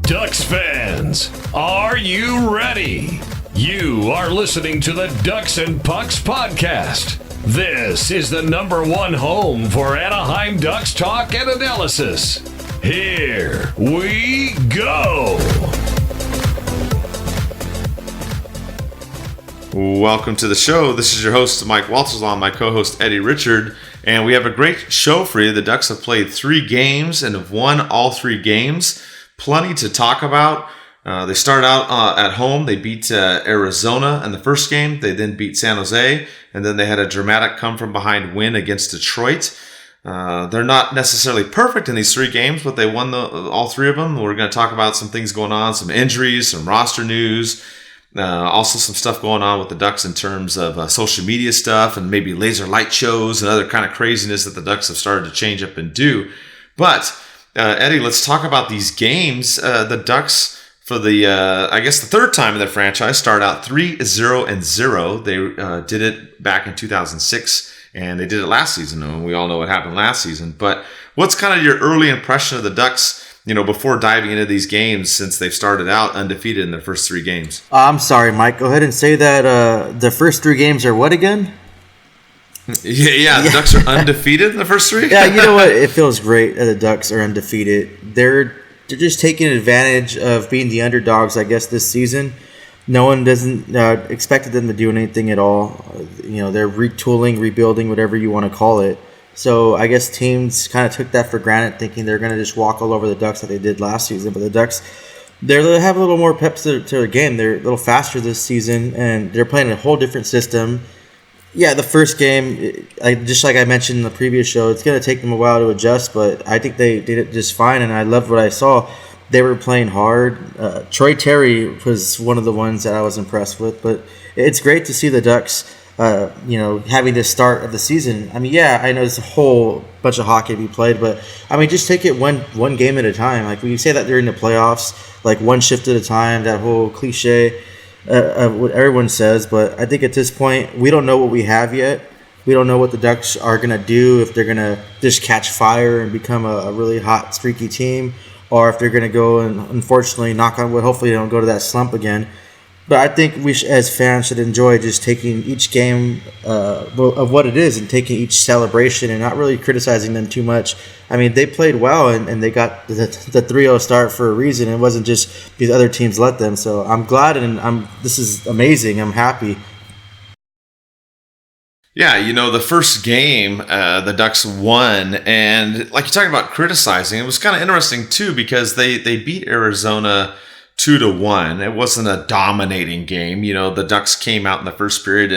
Ducks fans, are you ready? You are listening to the Ducks and Pucks podcast. This is the #1 home for Anaheim Ducks talk and analysis. Here we go. Welcome to the show. This is your host, Mike Walters, along my co-host, Eddie Richard. And we have a great show for you. The Ducks have played 3 games and have won all 3 games. Plenty to talk about. They started out at home. They beat Arizona in the first game. They then beat San Jose. And then they had a dramatic come-from-behind win against Detroit. They're not necessarily perfect in these 3 games, but they won all 3 of them. We're going to talk about some things going on, some injuries, some roster news. Also some stuff going on with the Ducks in terms of social media stuff and maybe laser light shows and other kind of craziness that the Ducks have started to change up and do. But, Eddie, let's talk about these games. The Ducks, for the, I guess the 3rd time in their franchise, start out 3-0-0. They did it back in 2006, and they did it last season, and we all know what happened last season. But what's kind of your early impression of the Ducks, before diving into these games, since they've started out undefeated in their first 3 games? I'm sorry, Mike. Go ahead and say that the first 3 games are what again? Yeah, the Ducks are undefeated in the first 3? Yeah, you know what? It feels great that the Ducks are undefeated. They're just taking advantage of being the underdogs, I guess, this season. No one doesn't expected them to do anything at all. They're retooling, rebuilding, whatever you want to call it. So I guess teams kind of took that for granted, thinking they're going to just walk all over the Ducks like they did last season. But the Ducks, they have a little more pep to their game. They're a little faster this season, and they're playing a whole different system. Yeah, the first game, just like I mentioned in the previous show, it's going to take them a while to adjust, but I think they did it just fine, and I loved what I saw. They were playing hard. Troy Terry was one of the ones that I was impressed with, but it's great to see the Ducks having this start of the season. I mean, yeah, I know there's a whole bunch of hockey to be played, but I mean, just take it one game at a time. Like when you say that during the playoffs, like one shift at a time, that whole cliche of what everyone says. But I think at this point, we don't know what we have yet. We don't know what the Ducks are going to do, if they're going to just catch fire and become a really hot, streaky team, or if they're going to go and, unfortunately, knock on wood, hopefully they don't go to that slump again. But I think we, as fans, should enjoy just taking each game of what it is and taking each celebration and not really criticizing them too much. I mean, they played well, and they got the 3-0 start for a reason. It wasn't just these other teams let them. So I'm glad, and this is amazing. I'm happy. Yeah, the first game, the Ducks won, and like you're talking about criticizing, it was kind of interesting, too, because they beat Arizona 2-1. It wasn't a dominating game. The Ducks came out in the first period,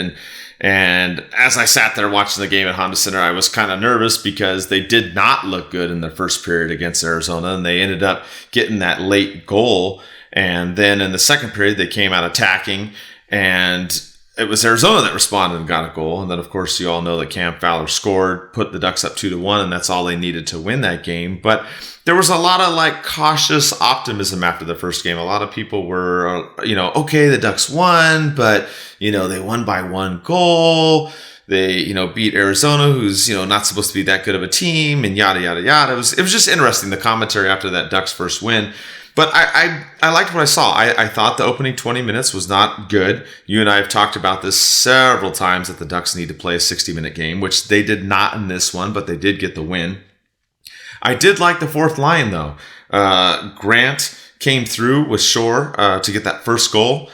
and as I sat there watching the game at Honda Center, I was kind of nervous because they did not look good in the first period against Arizona, and they ended up getting that late goal. And then in the second period, they came out attacking, and it was Arizona that responded and got a goal. And then, of course, you all know that Cam Fowler scored, put the Ducks up 2-1, and that's all they needed to win that game. But there was a lot of cautious optimism after the first game. A lot of people were, okay, the Ducks won, but, they won by 1 goal. They, beat Arizona, who's, not supposed to be that good of a team, and yada, yada, yada. It was just interesting, the commentary after that Ducks first win. But I liked what I saw. I thought the opening 20 minutes was not good. You and I have talked about this several times, that the Ducks need to play a 60-minute game, which they did not in this one, but they did get the win. I did like the 4th line, though. Grant came through with Shore to get that first goal.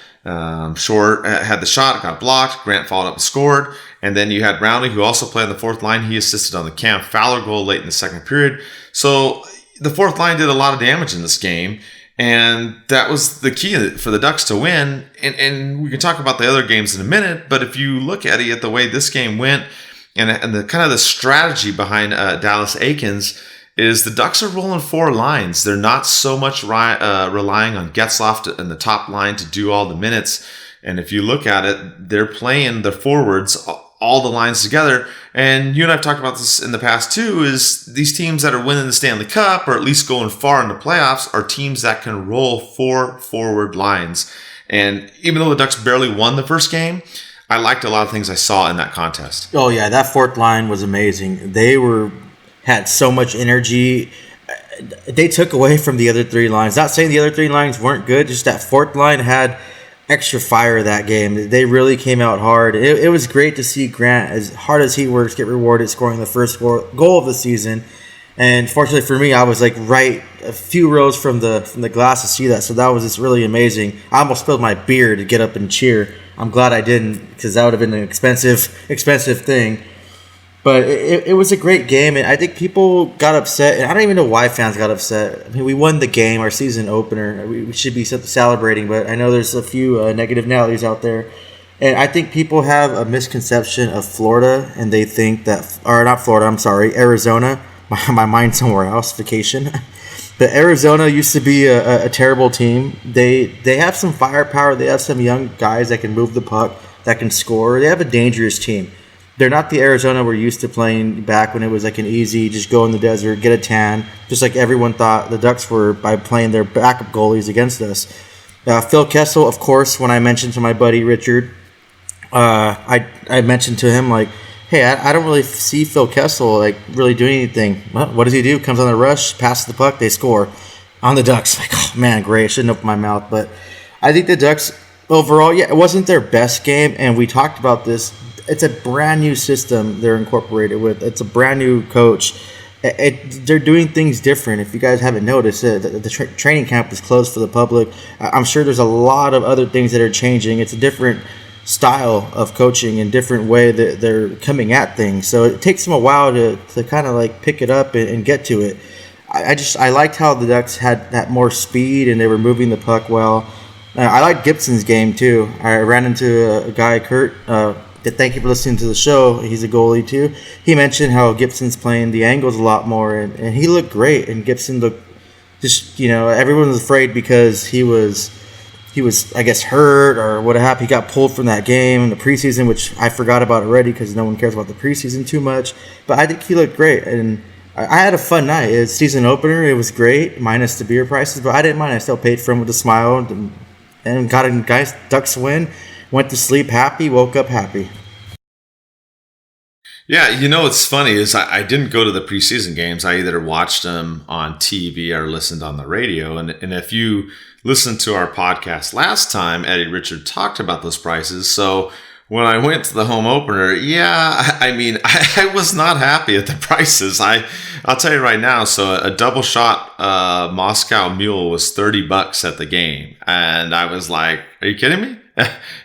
Shore had the shot, got blocked. Grant followed up and scored. And then you had Rowney, who also played on the 4th line. He assisted on the Cam Fowler goal late in the second period. So the 4th line did a lot of damage in this game. And that was the key for the Ducks to win. And we can talk about the other games in a minute. But if you look at the way this game went, and the kind of the strategy behind Dallas Eakins, is the Ducks are rolling 4 lines. They're not so much relying on Getzlaf in the top line to do all the minutes. And if you look at it, they're playing the forwards, all the lines together. And you and I have talked about this in the past too, is these teams that are winning the Stanley Cup, or at least going far in the playoffs, are teams that can roll 4 forward lines. And even though the Ducks barely won the first game, I liked a lot of things I saw in that contest. Oh yeah, that 4th line was amazing. They had so much energy. they took away from the other three lines. Not saying the other three lines weren't good, just that fourth line had extra fire that game. They really came out hard. It was great to see Grant, as hard as he works, get rewarded scoring the first goal of the season. And fortunately for me, I was like right a few rows from the glass to see that. So that was just really amazing. I almost spilled my beer to get up and cheer. I'm glad I didn't, because that would have been an expensive thing. But it was a great game, and I think people got upset, and I don't even know why fans got upset. I mean, we won the game, our season opener. We should be celebrating, but I know there's a few negative Nellies out there. And I think people have a misconception of Florida, and they think that, or not Florida, I'm sorry, Arizona. My mind's somewhere else, vacation. But Arizona used to be a terrible team. They have some firepower. They have some young guys that can move the puck, that can score. They have a dangerous team. They're not the Arizona we're used to playing back when it was like an easy, just go in the desert, get a tan, just like everyone thought the Ducks were by playing their backup goalies against us. Phil Kessel, of course, when I mentioned to my buddy Richard, I mentioned to him, like, hey, I don't really see Phil Kessel like really doing anything. Well, what does he do? Comes on the rush, passes the puck, they score on the Ducks. Like, oh man, great. I shouldn't open my mouth, but I think the Ducks overall, yeah, it wasn't their best game, and we talked about this. It's a brand new system they're incorporated with. It's a brand new coach. They're doing things different. If you guys haven't noticed, the training camp is closed for the public. I'm sure there's a lot of other things that are changing. It's a different style of coaching and different way that they're coming at things. So it takes them a while to kind of like pick it up and get to it. I liked how the Ducks had that more speed and they were moving the puck well. I liked Gibson's game too. I ran into a guy, Kurt. Thank you for listening to the show. He's a goalie too. He mentioned how Gibson's playing the angles a lot more, and he looked great. And Gibson looked just, everyone was afraid because he was, I guess, hurt or what have you. He got pulled from that game in the preseason, which I forgot about already because no one cares about the preseason too much. But I think he looked great, and I had a fun night. It's season opener. It was great, minus the beer prices, but I didn't mind. I still paid for him with a smile and got a nice Ducks win. Went to sleep happy, woke up happy. Yeah, what's funny is I didn't go to the preseason games. I either watched them on TV or listened on the radio. And if you listened to our podcast last time, Eddie Richard talked about those prices. So when I went to the home opener, yeah, I mean, I was not happy at the prices. I'll tell you right now. So a double shot Moscow Mule was $30 at the game, and I was like, "Are you kidding me?"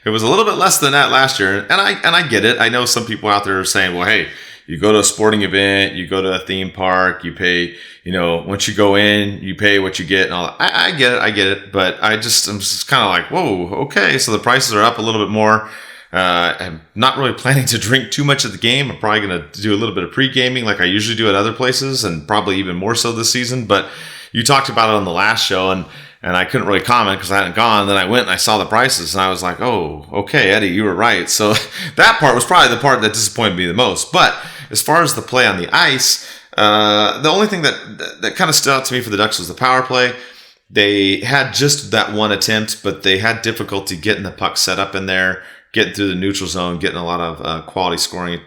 It was a little bit less than that last year, and I get it. I know some people out there are saying, "Well, hey, you go to a sporting event, you go to a theme park, you pay, once you go in, you pay what you get." And all that. I get it, but I'm just kind of like, whoa, okay, so the prices are up a little bit more. I'm not really planning to drink too much at the game. I'm probably going to do a little bit of pre-gaming like I usually do at other places, and probably even more so this season. But you talked about it on the last show, and I couldn't really comment because I hadn't gone. Then I went and I saw the prices, and I was like, oh, okay, Eddie, you were right. So that part was probably the part that disappointed me the most. But as far as the play on the ice, the only thing that kind of stood out to me for the Ducks was the power play. They had just that one attempt, but they had difficulty getting the puck set up in there, getting through the neutral zone, getting a lot of quality scoring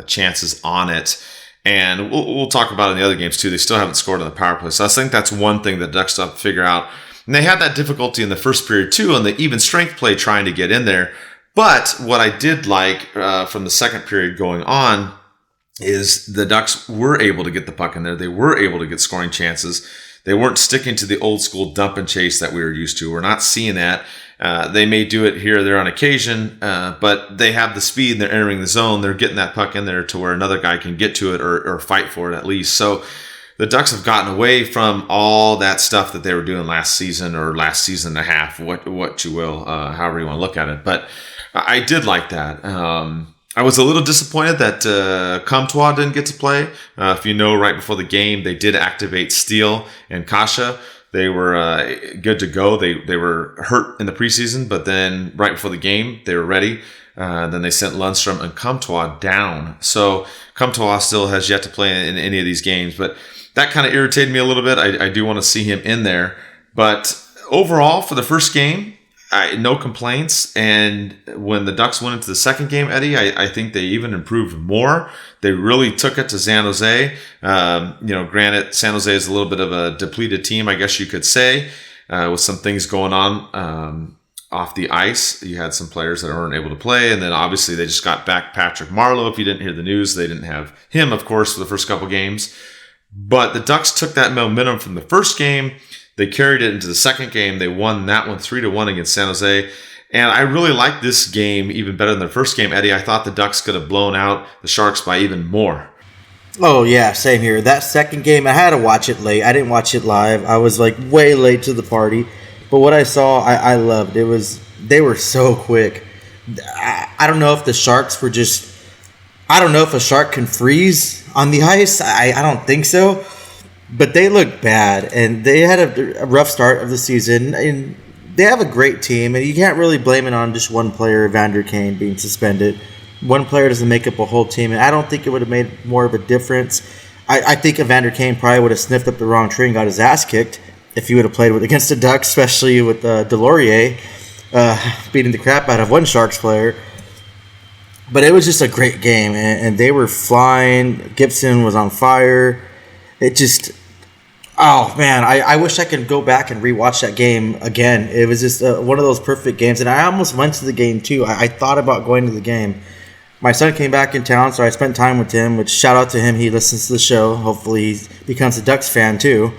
chances on it. And we'll talk about it in the other games too. They still haven't scored on the power play. So I think that's one thing that Ducks have to figure out. And they had that difficulty in the first period too, on the even strength play trying to get in there. But what I did like from the second period going on is the Ducks were able to get the puck in there. They were able to get scoring chances. They weren't sticking to the old school dump and chase that we were used to. We're not seeing that. They may do it here or there on occasion, but they have the speed and they're entering the zone. They're getting that puck in there to where another guy can get to it or fight for it at least. So the Ducks have gotten away from all that stuff that they were doing last season or last season and a half, what you will, however you want to look at it. But I did like that. I was a little disappointed that Comtois didn't get to play. If you know, right before the game, they did activate Steele and Kasha. They were good to go. They were hurt in the preseason, but then right before the game, they were ready. Then they sent Lundstrom and Comtois down. So Comtois still has yet to play in any of these games, but that kind of irritated me a little bit. I do want to see him in there. But overall, for the first game, no complaints. And when the Ducks went into the second game, Eddie, I think they even improved more. They really took it to San Jose. Granted, San Jose is a little bit of a depleted team, I guess you could say, with some things going on off the ice. You had some players that weren't able to play, and then obviously they just got back Patrick Marleau. If you didn't hear the news, they didn't have him, of course, for the first couple games. But the Ducks took that momentum from the first game. They carried it into the second game. They won that one 3-1 against San Jose. And I really like this game even better than the first game, Eddie. I thought the Ducks could have blown out the Sharks by even more. Oh, yeah, same here. That second game, I had to watch it late. I didn't watch it live. I was like way late to the party. But what I saw, I loved. They were so quick. I don't know if the Sharks were just... I don't know if a shark can freeze on the ice. I don't think so. But they looked bad, and they had a rough start of the season. And they have a great team, and you can't really blame it on just one player, Evander Kane, being suspended. One player doesn't make up a whole team, and I don't think it would have made more of a difference. I think Evander Kane probably would have sniffed up the wrong tree and got his ass kicked if he would have played against the Ducks, especially with Delorier beating the crap out of one Sharks player. But it was just a great game, and they were flying. Gibson was on fire. It just... Oh, man, I wish I could go back and rewatch that game again. It was just one of those perfect games. And I almost went to the game, too. I thought about going to the game. My son came back in town, so I spent time with him, which shout out to him. He listens to the show. Hopefully he becomes a Ducks fan, too.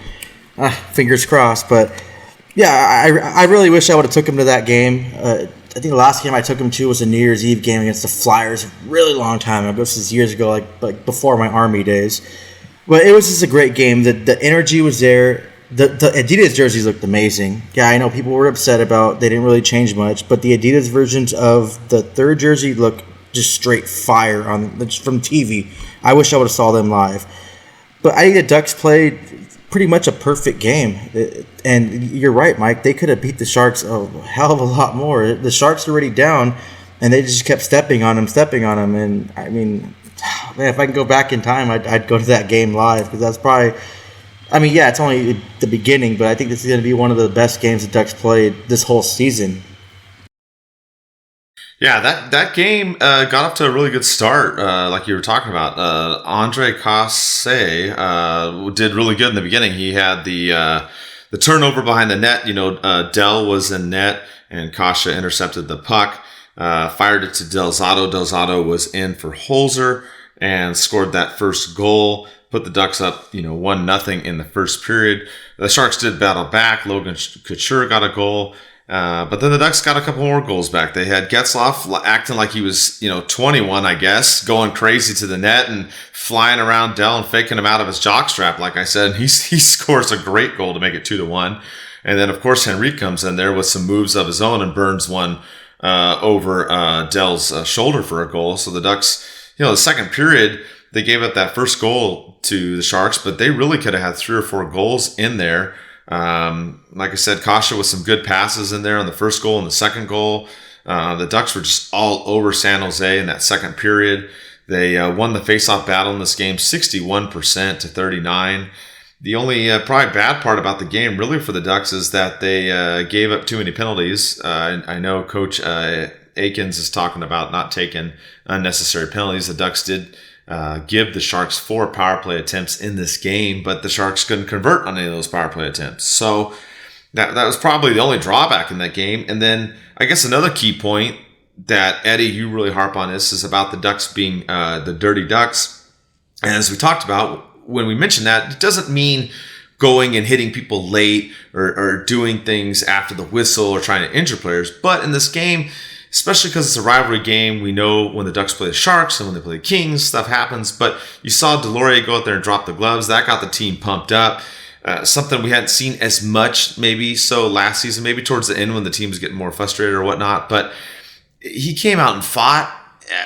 Fingers crossed. But, yeah, I really wish I would have took him to that game. I think the last game I took him to was a New Year's Eve game against the Flyers a really long time ago. This is years ago, like before my Army days. But it was just a great game. The energy was there. The Adidas jerseys looked amazing. Yeah, I know people were upset about they didn't really change much, but the Adidas versions of the third jersey look just straight fire from TV. I wish I would have saw them live. But I think the Ducks played pretty much a perfect game. And you're right, Mike. They could have beat the Sharks a hell of a lot more. The Sharks were already down, and they just kept stepping on them. And, I mean... Man, if I can go back in time, I'd go to that game live because that's probably... I mean, yeah, it's only the beginning, but I think this is going to be one of the best games the Ducks played this whole season. Yeah, that game got off to a really good start, like you were talking about. Andre Casse did really good in the beginning. He had the turnover behind the net. Dell was in net, and Kasha intercepted the puck. Fired it to Del Zotto. Del Zotto was in for Holzer and scored that first goal. Put the Ducks up, 1-0 in the first period. The Sharks did battle back. Logan Couture got a goal. But then the Ducks got a couple more goals back. They had Getzlaf acting like he was, 21, I guess, going crazy to the net and flying around Dell and faking him out of his jockstrap, like I said. And he scores a great goal to make it 2-1. And then, of course, Henrique comes in there with some moves of his own and burns one over Dell's shoulder for a goal. So the Ducks, the second period, they gave up that first goal to the Sharks, but they really could have had 3 or 4 goals in there. Like I said, Kasha with some good passes in there on the first goal and the second goal. The Ducks were just all over San Jose in that second period. They won the faceoff battle in this game 61% to 39%. The only probably bad part about the game really for the Ducks is that they gave up too many penalties. I know Coach Eakins is talking about not taking unnecessary penalties. The Ducks did give the Sharks 4 power play attempts in this game, but the Sharks couldn't convert on any of those power play attempts. So that was probably the only drawback in that game. And then I guess another key point that, Eddie, you really harp on this is about the Ducks being the dirty Ducks. And as we talked about, when we mention that, it doesn't mean going and hitting people late or doing things after the whistle or trying to injure players. But in this game, especially because it's a rivalry game, we know when the Ducks play the Sharks and when they play the Kings, stuff happens. But you saw Delorier go out there and drop the gloves. That got the team pumped up. Something we hadn't seen as much maybe so last season, maybe towards the end when the team was getting more frustrated or whatnot. But he came out and fought.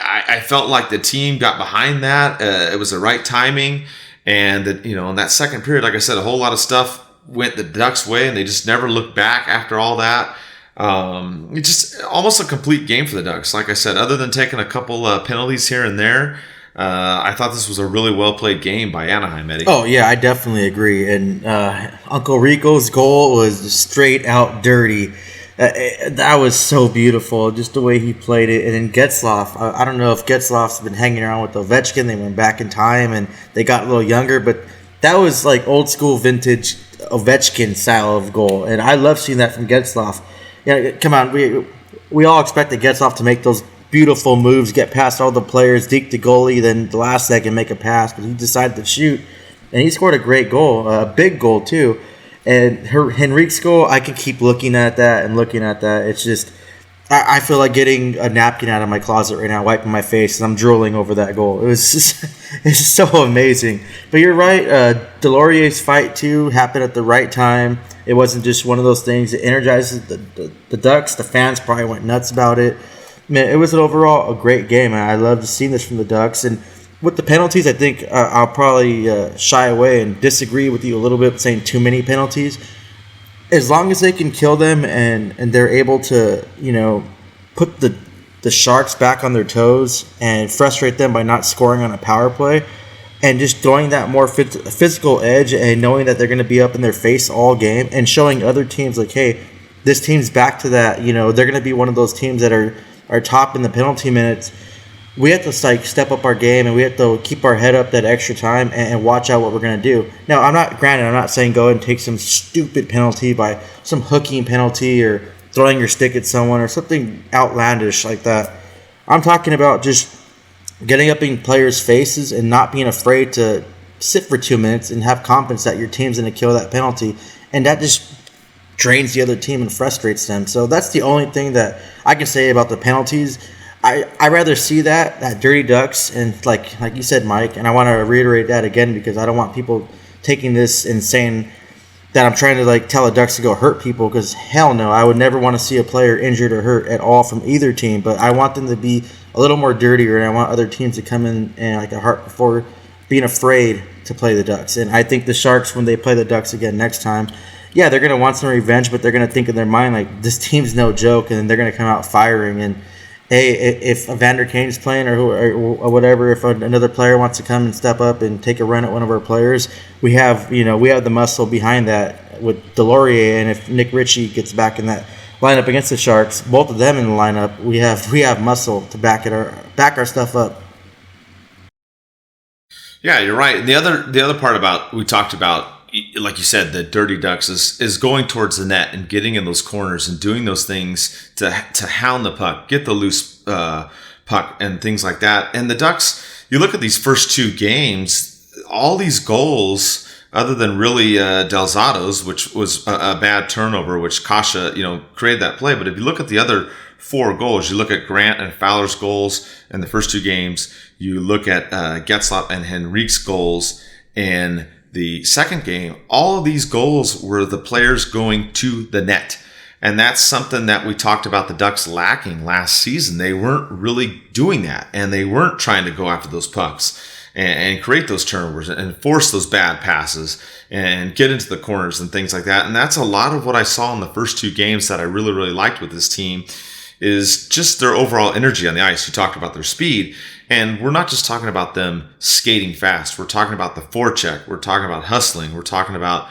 I felt like the team got behind that. It was the right timing. And that, in that second period, like I said, a whole lot of stuff went the Ducks' way, and they just never looked back after all that. It's just almost a complete game for the Ducks. Like I said, other than taking a couple penalties here and there, I thought this was a really well played game by Anaheim, Eddie. Oh yeah, I definitely agree. And Uncle Rico's goal was straight out dirty. That was so beautiful, just the way he played it. And then Getzlaf, I don't know if Getzlaf's been hanging around with Ovechkin. They went back in time and they got a little younger, but that was like old school vintage Ovechkin style of goal. And I love seeing that from Getzlaf. Come on, we all expected Getzlaf to make those beautiful moves, get past all the players, deke the goalie, then the last second make a pass, but he decided to shoot. And he scored a great goal, a big goal too. And Henrique's goal, I can keep looking at that and looking at that. It's just, I feel like getting a napkin out of my closet right now, wiping my face, and I'm drooling over that goal. It was just, it's so amazing. But you're right, Deslauriers's fight too happened at the right time. It wasn't just one of those things. It energizes the Ducks. The fans probably went nuts about it. Man, it was overall a great game. I love seeing this from the Ducks. And with the penalties, I think I'll probably shy away and disagree with you a little bit, saying too many penalties. As long as they can kill them and they're able to, put the Sharks back on their toes and frustrate them by not scoring on a power play and just going that more physical edge and knowing that they're going to be up in their face all game and showing other teams like, hey, this team's back to that. They're going to be one of those teams that are top in the penalty minutes. We have to step up our game and we have to keep our head up that extra time and watch out what we're going to do. Now, I'm not saying go and take some stupid penalty by some hooking penalty or throwing your stick at someone or something outlandish like that. I'm talking about just getting up in players' faces and not being afraid to sit for 2 minutes and have confidence that your team's going to kill that penalty. And that just drains the other team and frustrates them. So that's the only thing that I can say about the penalties. I rather see that Dirty Ducks, and like you said, Mike, and I want to reiterate that again because I don't want people taking this and saying that I'm trying to tell the Ducks to go hurt people, because hell no, I would never want to see a player injured or hurt at all from either team. But I want them to be a little more dirtier, and I want other teams to come in and like a heart before being afraid to play the Ducks. And I think the Sharks, when they play the Ducks again next time, yeah, they're going to want some revenge, but they're going to think in their mind like this team's no joke, and then they're going to come out firing. And hey, if Evander Kane's playing or whatever, if another player wants to come and step up and take a run at one of our players, we have the muscle behind that with Deslauriers, and if Nick Ritchie gets back in that lineup against the Sharks, both of them in the lineup, we have muscle to back our stuff up. Yeah, you're right. And the other part we talked about, like you said, the Dirty Ducks is going towards the net and getting in those corners and doing those things to hound the puck, get the loose puck and things like that. And the Ducks, you look at these first two games, all these goals, other than really Delzado's, which was a bad turnover, which Kasha, created that play. But if you look at the other four goals, you look at Grant and Fowler's goals in the first two games, you look at Getzlaf and Henrique's goals in the second game, all of these goals were the players going to the net. And that's something that we talked about the Ducks lacking last season. They weren't really doing that, and they weren't trying to go after those pucks and create those turnovers and force those bad passes and get into the corners and things like that. And that's a lot of what I saw in the first two games that I really, really liked with this team, is just their overall energy on the ice. You talked about their speed. And we're not just talking about them skating fast. We're talking about the forecheck. We're talking about hustling. We're talking about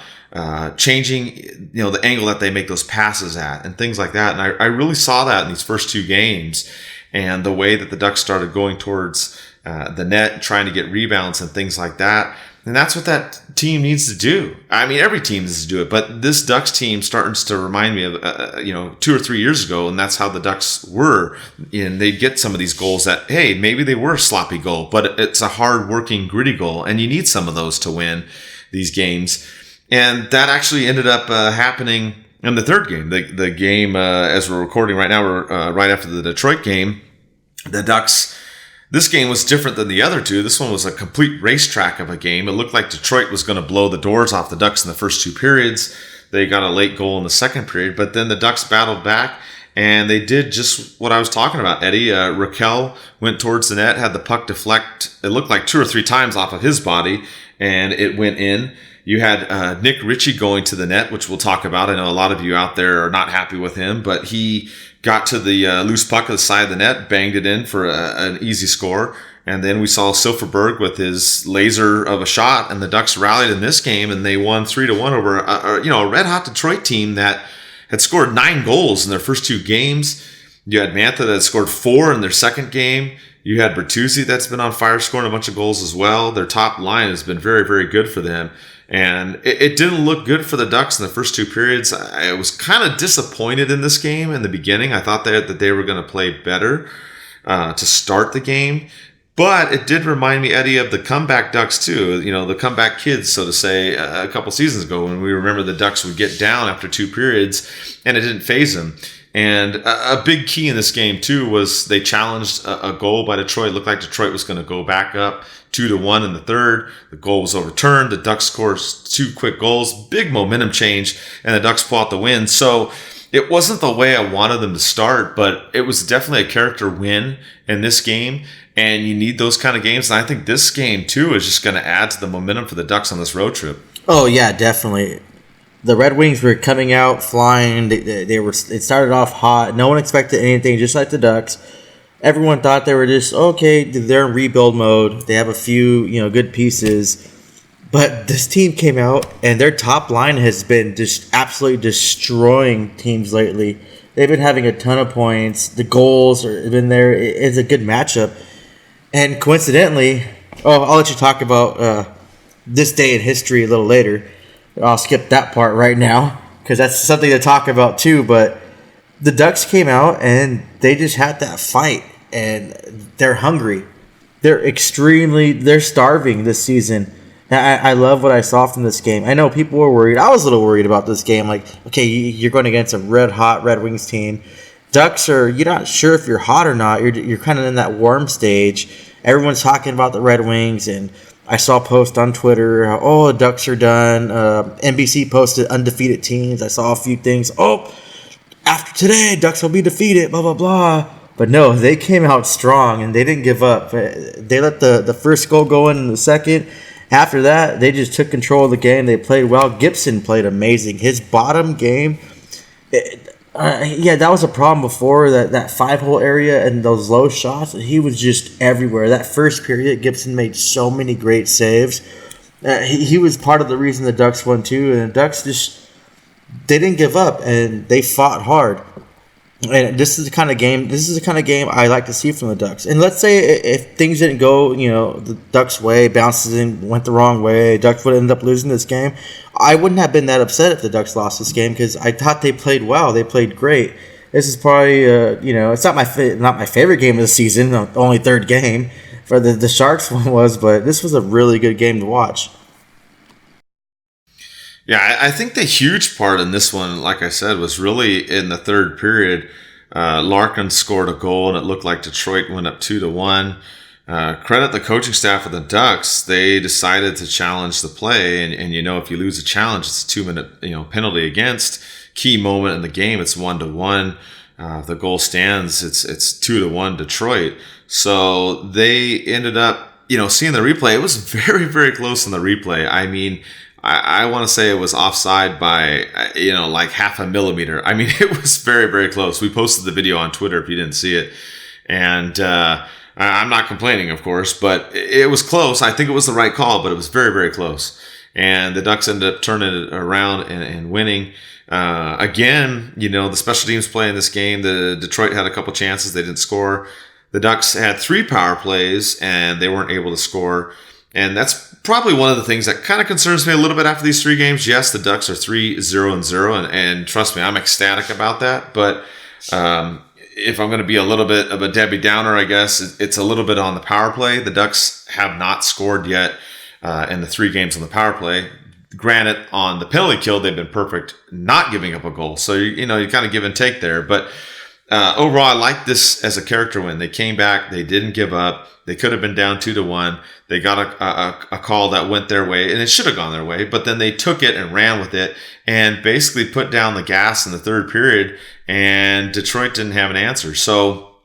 changing, the angle that they make those passes at and things like that. And I really saw that in these first two games, and the way that the Ducks started going towards the net, trying to get rebounds and things like that. And that's what that team needs to do. I mean, every team needs to do it, but this Ducks team starts to remind me of, 2 or 3 years ago, and that's how the Ducks were. And they'd get some of these goals that, hey, maybe they were a sloppy goal, but it's a hard-working, gritty goal, and you need some of those to win these games. And that actually ended up happening in the third game. The game, as we're recording right now, we're right after the Detroit game. The Ducks... This game was different than the other two. This one was a complete racetrack of a game. It looked like Detroit was going to blow the doors off the Ducks in the first two periods. They got a late goal in the second period, but then the Ducks battled back, and they did just what I was talking about, Eddie. Raquel went towards the net, had the puck deflect, it looked like 2 or 3 times off of his body, and it went in. You had Nick Ritchie going to the net, which we'll talk about. I know a lot of you out there are not happy with him, but he got to the loose puck at the side of the net, banged it in for an easy score. And then we saw Silfverberg with his laser of a shot, and the Ducks rallied in this game, and they won 3-1 over a red-hot Detroit team that had scored 9 goals in their first 2 games. You had Mantha that had scored 4 in their second game. You had Bertuzzi that's been on fire, scoring a bunch of goals as well. Their top line has been very, very good for them. And it didn't look good for the Ducks in the first 2 periods. I was kind of disappointed in this game in the beginning. I thought that they were going to play better to start the game. But it did remind me, Eddie, of the comeback Ducks too. The comeback kids, so to say, a couple seasons ago when we remember the Ducks would get down after 2 periods and it didn't faze them. And a big key in this game too was they challenged a goal by Detroit. It looked like Detroit was going to go back up 2-1 in the third. The goal was overturned. The Ducks scored 2 quick goals, big momentum change, and the Ducks pull out the win. So it wasn't the way I wanted them to start, but it was definitely a character win in this game. And you need those kind of games. And I think this game too is just going to add to the momentum for the Ducks on this road trip. Oh yeah, definitely. The Red Wings were coming out flying. It started off hot. No one expected anything, just like the Ducks. Everyone thought they were just okay. They're in rebuild mode. They have a few, good pieces. But this team came out, and their top line has been just absolutely destroying teams lately. They've been having a ton of points. The goals have been there. It's a good matchup. And coincidentally, I'll let you talk about this day in history a little later. I'll skip that part right now because that's something to talk about too. But the Ducks came out and they just had that fight, and they're hungry. They're starving this season. I love what I saw from this game. I know people were worried. I was a little worried about this game. Like, okay, you're going against a red-hot Red Wings team. Ducks you're not sure if you're hot or not. You're kind of in that warm stage. Everyone's talking about the Red Wings, and I saw a post on Twitter, the Ducks are done. NBC posted undefeated teams. I saw a few things. After today, Ducks will be defeated, blah, blah, blah. But no, they came out strong, and they didn't give up. They let the first goal go in the second. After that, they just took control of the game. They played well. Gibson played amazing. His bottom game, that was a problem before, that 5-hole area and those low shots. He was just everywhere. That first period, Gibson made so many great saves. He was part of the reason the Ducks won too. And the Ducks they didn't give up, and they fought hard. And this is the kind of game I like to see from the Ducks. And let's say if things didn't go, the Ducks' way, went the wrong way, Ducks would end up losing this game. I wouldn't have been that upset if the Ducks lost this game because I thought they played well. They played great. This is probably, it's not my favorite game of the season, the only third game for the Sharks one was, but this was a really good game to watch. Yeah, I think the huge part in this one, like I said, was really in the third period. Larkin scored a goal, and it looked like Detroit went up 2-1. Credit the coaching staff of the Ducks. They decided to challenge the play, and if you lose a challenge, it's a 2-minute penalty against. Key moment in the game, it's 1-1. If the goal stands, it's 2-1 Detroit. So they ended up seeing the replay. It was very, very close in the replay. I mean, I want to say it was offside by, like half a millimeter. I mean, it was very, very close. We posted the video on Twitter if you didn't see it. And I'm not complaining, of course, but it was close. I think it was the right call, but it was very, very close. And the Ducks ended up turning it around and winning. Again, the special teams play in this game. The Detroit had a couple chances. They didn't score. The Ducks had 3 power plays, and they weren't able to score. And that's probably one of the things that kind of concerns me a little bit after these 3 games. Yes, the Ducks are 3-0-0, and trust me, I'm ecstatic about that. But if I'm going to be a little bit of a Debbie Downer, I guess, it's a little bit on the power play. The Ducks have not scored yet in the 3 games on the power play. Granted, on the penalty kill, they've been perfect, not giving up a goal. So, you kind of give and take there. But overall, I like this as a character win. They came back. They didn't give up. They could have been down 2-1. They got a call that went their way, and it should have gone their way, but then they took it and ran with it and basically put down the gas in the third period, and Detroit didn't have an answer. So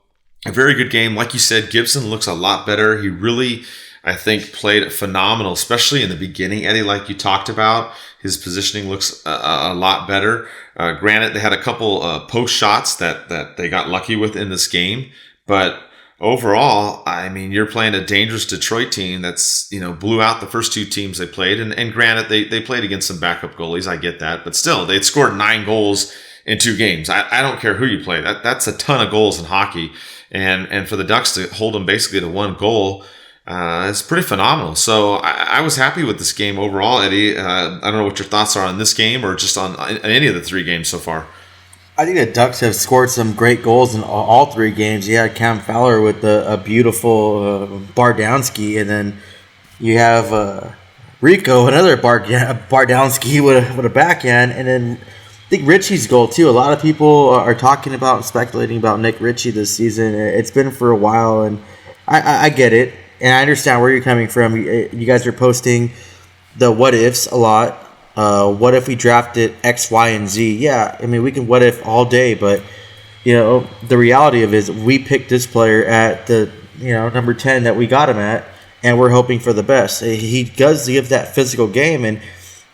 a very good game. Like you said, Gibson looks a lot better. He really, I think, played phenomenal, especially in the beginning, Eddie, like you talked about. His positioning looks a lot better. Granted, they had a couple post shots that they got lucky with in this game, but overall, I mean, you're playing a dangerous Detroit team that's, blew out the first 2 teams they played. And granted, they played against some backup goalies. I get that. But still, they'd scored 9 goals in 2 games. I don't care who you play. That's a ton of goals in hockey. And for the Ducks to hold them basically to 1 goal, it's pretty phenomenal. So I was happy with this game overall, Eddie. I don't know what your thoughts are on this game or just on any of the 3 games so far. I think the Ducks have scored some great goals in all 3 games. You had Cam Fowler with a beautiful Bardowski, and then you have Rico, another Bardowski with a backhand, and then I think Ritchie's goal too. A lot of people are talking about and speculating about Nick Ritchie this season. It's been for a while, and I get it, and I understand where you're coming from. You guys are posting the what ifs a lot. What if we drafted X, Y, and Z? Yeah, I mean, we can what if all day, but the reality of it is we picked this player at the number 10 that we got him at, and we're hoping for the best. He does give that physical game, and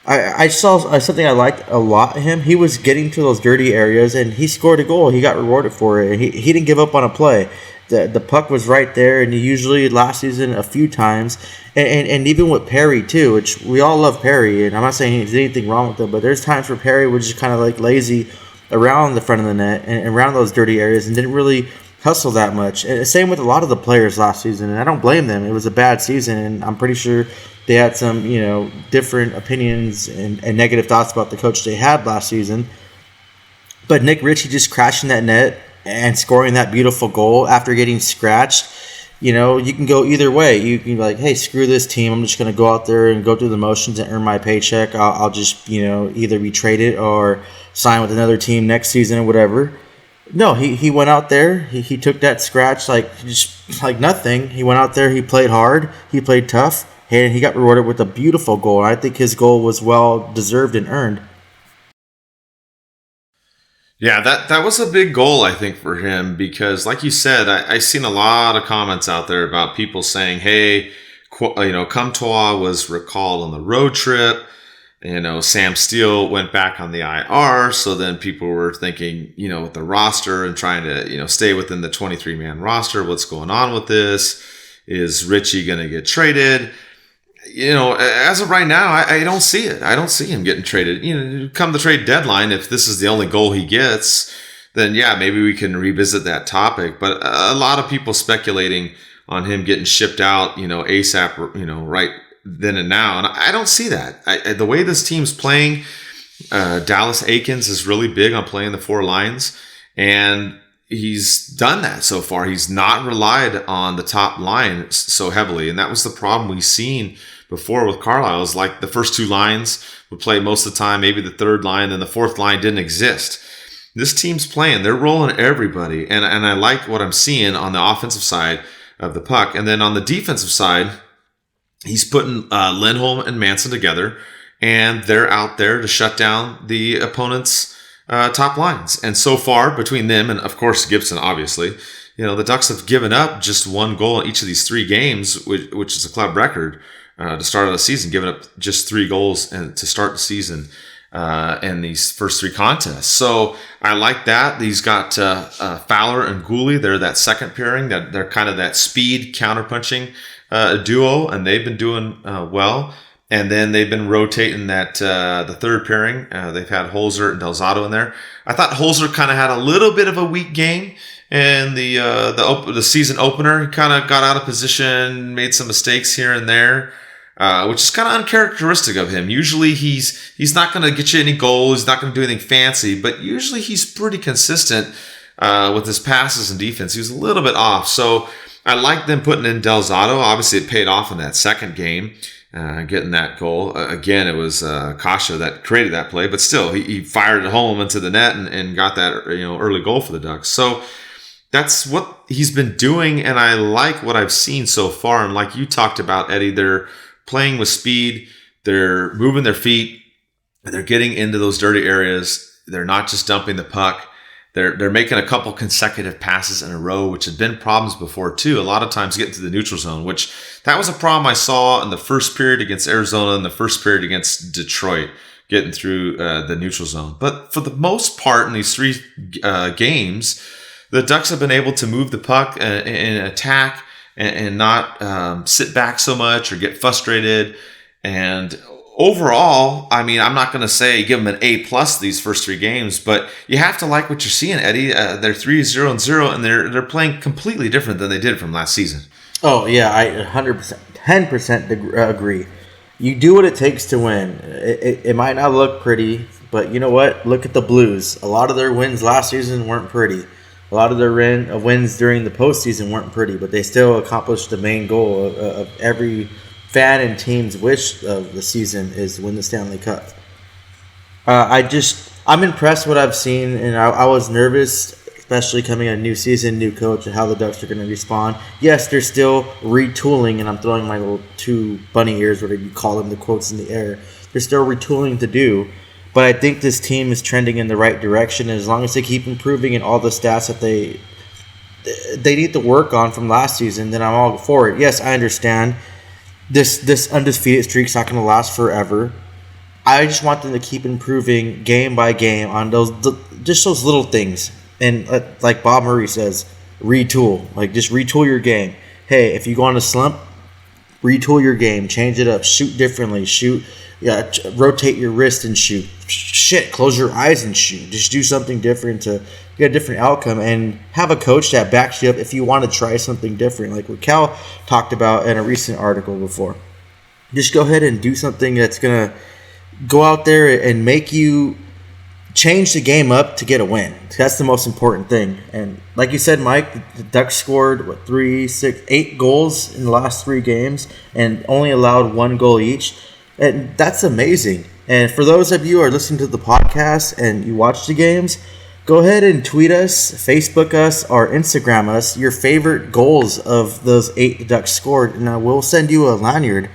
I saw something I liked a lot of him. He was getting to those dirty areas, and he scored a goal. He got rewarded for it, and he didn't give up on a play. The puck was right there, and he usually last season a few times, and even with Perry too, which we all love Perry, and I'm not saying there's anything wrong with him, but there's times where Perry was just kind of like lazy around the front of the net and around those dirty areas and didn't really hustle that much. And same with a lot of the players last season, and I don't blame them. It was a bad season, and I'm pretty sure they had some different opinions and negative thoughts about the coach they had last season. But Nick Ritchie just crashing that net and scoring that beautiful goal after getting scratched, you can go either way. You can be like, hey, screw this team. I'm just going to go out there and go through the motions and earn my paycheck. I'll just, either be traded or sign with another team next season or whatever. No, he went out there. He took that scratch like nothing. He went out there. He played hard. He played tough. And he got rewarded with a beautiful goal. I think his goal was well deserved and earned. Yeah, that was a big goal, I think, for him because, like you said, I seen a lot of comments out there about people saying, hey, Comtois was recalled on the road trip. Sam Steele went back on the IR, so then people were thinking, with the roster and trying to, stay within the 23-man roster, what's going on with this? Is Ritchie going to get traded? As of right now, I don't see it. I don't see him getting traded. Come the trade deadline, if this is the only goal he gets, then yeah, maybe we can revisit that topic. But a lot of people speculating on him getting shipped out, ASAP, right then and now. And I don't see that. The way this team's playing, Dallas Eakins is really big on playing the 4 lines. And he's done that so far. He's not relied on the top line so heavily. And that was the problem we've seen before with Carlisle. Is like the first 2 lines would play most of the time, maybe the 3rd line, then the 4th line didn't exist. This team's playing. They're rolling everybody. And I like what I'm seeing on the offensive side of the puck. And then on the defensive side, he's putting Lindholm and Manson together, and they're out there to shut down the opponent's top lines. And so far, between them and, of course, Gibson, obviously, the Ducks have given up just 1 goal in each of these 3 games, which is a club record to start of the season, giving up just 3 goals and to start the season in these first 3 contests. So I like that. He's got Fowler and Gooley. They're that second pairing. They're kind of that speed counterpunching duo, and they've been doing well. And then they've been rotating that the 3rd pairing. They've had Holzer and Delzato in there. I thought Holzer kind of had a little bit of a weak game in the season opener. He kind of got out of position, made some mistakes here and there, which is kind of uncharacteristic of him. Usually he's not going to get you any goals. He's not going to do anything fancy, but usually he's pretty consistent with his passes and defense. He was a little bit off. So I like them putting in Delzato. Obviously, it paid off in that second game. Getting that goal. Again, it was Kasha that created that play, but still, he fired it home into the net and got that early goal for the Ducks. So that's what he's been doing, and I like what I've seen so far. And like you talked about, Eddie, they're playing with speed, they're moving their feet, they're getting into those dirty areas. They're not just dumping the puck. They're making a couple consecutive passes in a row, which had been problems before too. A lot of times getting to the neutral zone, which that was a problem I saw in the first period against Arizona and the first period against Detroit, getting through the neutral zone. But for the most part in these 3 games, the Ducks have been able to move the puck and attack and not sit back so much or get frustrated. And overall, I mean, I'm not going to say give them an A+ these first 3 games, but you have to like what you're seeing, Eddie. They're 3-0-0, and they're playing completely different than they did from last season. Oh yeah, I 100%, 10% agree. You do what it takes to win. It might not look pretty, but you know what? Look at the Blues. A lot of their wins last season weren't pretty. A lot of their wins during the postseason weren't pretty, but they still accomplished the main goal of every fan and team's wish of the season is win the Stanley Cup. I'm impressed what I've seen, and I was nervous, especially coming a new season, new coach, and how the Ducks are going to respond. Yes, they're still retooling, and I'm throwing my little 2 bunny ears, whatever you call them, the quotes in the air. They're still retooling to do, but I think this team is trending in the right direction, and as long as they keep improving in all the stats that they need to work on from last season, then I'm all for it. Yes, I understand this undefeated streak's not going to last forever. I just want them to keep improving game by game on those little things. And like Bob Murray says, retool. Like, just retool your game. Hey, if you go on a slump, retool your game. Change it up. Shoot differently. Rotate your wrist and shoot. Close your eyes and shoot. Just do something different to get a different outcome. And have a coach that backs you up if you want to try something different. Like what Cal talked about in a recent article before. Just go ahead and do something that's going to go out there and make you change the game up to get a win. That's the most important thing. And like you said, Mike, the Ducks scored 8 goals in the last 3 games and only allowed 1 goal each. And that's amazing. And for those of you who are listening to the podcast and you watch the games, go ahead and tweet us, Facebook us, or Instagram us your favorite goals of those 8 the Ducks scored, and we'll send you a lanyard.